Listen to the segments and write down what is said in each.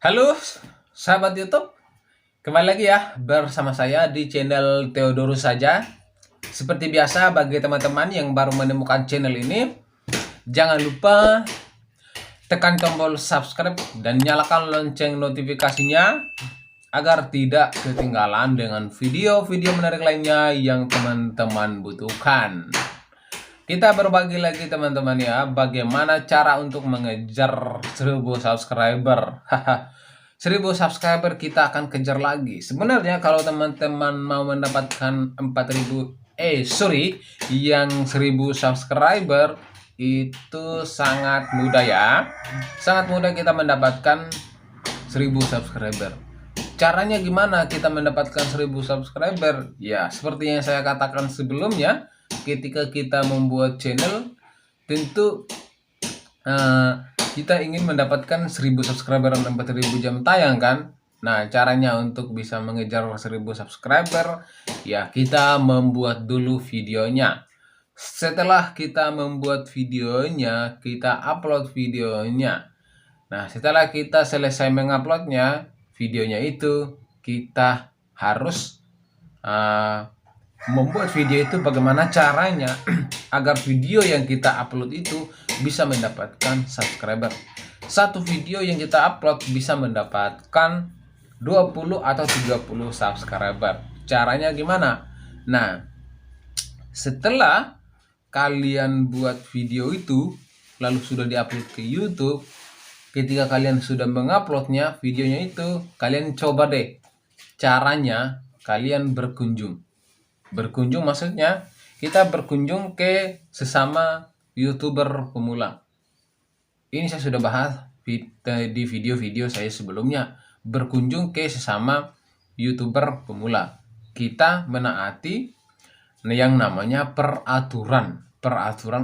Halo sahabat YouTube, kembali lagi ya bersama saya di channel Theodorus saja. Seperti biasa bagi teman-teman yang baru menemukan channel ini, jangan lupa tekan tombol subscribe dan nyalakan lonceng notifikasinya agar tidak ketinggalan dengan video-video menarik lainnya yang teman-teman butuhkan. Kita berbagi lagi teman-teman ya, bagaimana cara untuk mengejar 1000 subscriber. 1000 subscriber kita akan kejar lagi. Sebenarnya kalau teman-teman mau mendapatkan yang 1000 subscriber itu sangat mudah ya. Sangat mudah kita mendapatkan 1000 subscriber. Caranya gimana kita mendapatkan 1000 subscriber? Ya, seperti yang saya katakan sebelumnya, ketika kita membuat channel, tentu kita ingin mendapatkan 1000 subscriber dan 4000 jam tayang kan. Nah, caranya untuk bisa mengejar 1000 subscriber, ya kita membuat dulu videonya. Setelah kita membuat videonya, kita upload videonya. Nah, setelah kita selesai menguploadnya, videonya itu kita harus membuat video itu bagaimana caranya agar video yang kita upload itu bisa mendapatkan subscriber. Satu video yang kita upload bisa mendapatkan 20 atau 30 subscriber. Caranya gimana? Nah, setelah kalian buat video itu lalu sudah diupload ke YouTube, ketika kalian sudah menguploadnya videonya itu, kalian coba deh caranya kalian berkunjung. Berkunjung maksudnya kita berkunjung ke sesama YouTuber pemula. Ini saya sudah bahas di video-video saya sebelumnya. Berkunjung ke sesama YouTuber pemula. Kita menaati yang namanya peraturan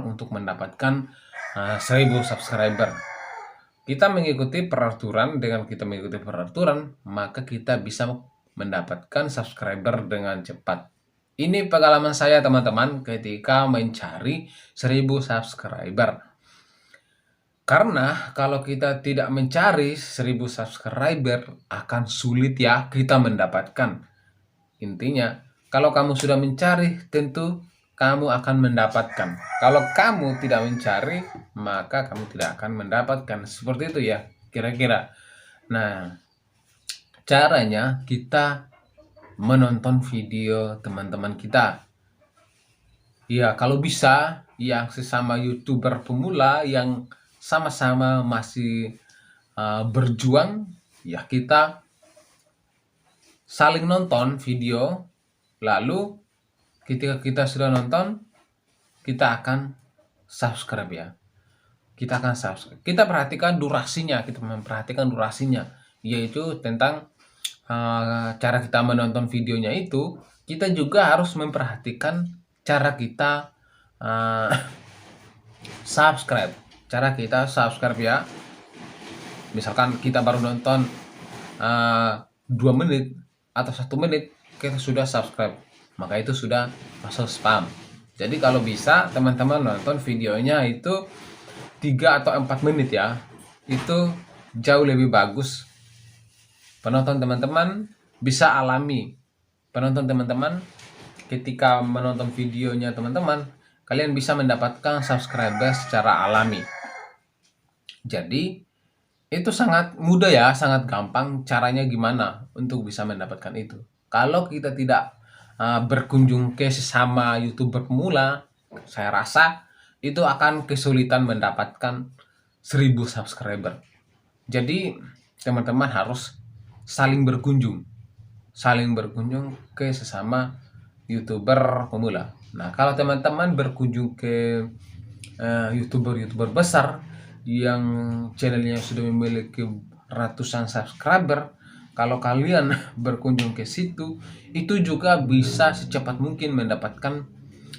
untuk mendapatkan 1000 subscriber. Kita mengikuti peraturan, dengan kita mengikuti peraturan, maka kita bisa mendapatkan subscriber dengan cepat. Ini pengalaman saya teman-teman ketika mencari 1000 subscriber. Karena kalau kita tidak mencari 1000 subscriber akan sulit ya kita mendapatkan. Intinya, kalau kamu sudah mencari tentu kamu akan mendapatkan. Kalau kamu tidak mencari, maka kamu tidak akan mendapatkan. Seperti itu ya, kira-kira. Nah, caranya kita menonton video teman-teman kita. Ya, kalau bisa yang sesama YouTuber pemula yang sama-sama masih berjuang, ya kita saling nonton video, lalu ketika kita sudah nonton, kita akan subscribe ya. Kita akan subscribe. Kita perhatikan durasinya, kita memperhatikan durasinya, yaitu tentang cara kita menonton videonya itu. Kita juga harus memperhatikan cara kita subscribe. Cara kita subscribe ya. Misalkan kita baru nonton 2 menit atau 1 menit, kita sudah subscribe, maka itu sudah masuk spam. Jadi kalau bisa teman-teman nonton videonya itu 3 atau 4 menit ya. Itu jauh lebih bagus. Penonton teman-teman bisa alami. Penonton teman-teman ketika menonton videonya teman-teman, kalian bisa mendapatkan subscriber secara alami. Jadi itu sangat mudah ya, sangat gampang. Caranya gimana untuk bisa mendapatkan itu? Kalau kita tidak berkunjung ke sesama YouTuber pemula, saya rasa itu akan kesulitan mendapatkan 1000 subscriber. Jadi teman-teman harus saling berkunjung ke sesama YouTuber pemula. Nah, kalau teman-teman berkunjung ke YouTuber besar yang channelnya sudah memiliki ratusan subscriber, kalau kalian berkunjung ke situ, itu juga bisa secepat mungkin mendapatkan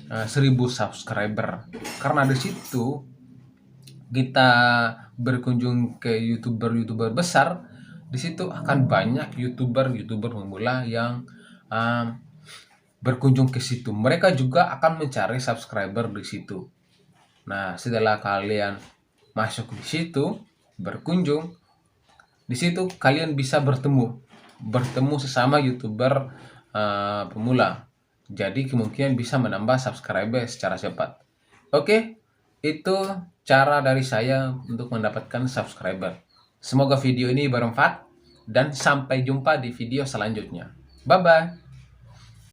1000 subscriber. Karena di situ kita berkunjung ke YouTuber besar, di situ akan banyak YouTuber pemula yang berkunjung ke situ. Mereka juga akan mencari subscriber di situ. Nah, setelah kalian masuk di situ, berkunjung, Di situ kalian bisa bertemu sesama YouTuber pemula. Jadi kemungkinan bisa menambah subscriber secara cepat. Oke, itu cara dari saya untuk mendapatkan subscriber. Semoga video ini bermanfaat dan sampai jumpa di video selanjutnya. Bye bye.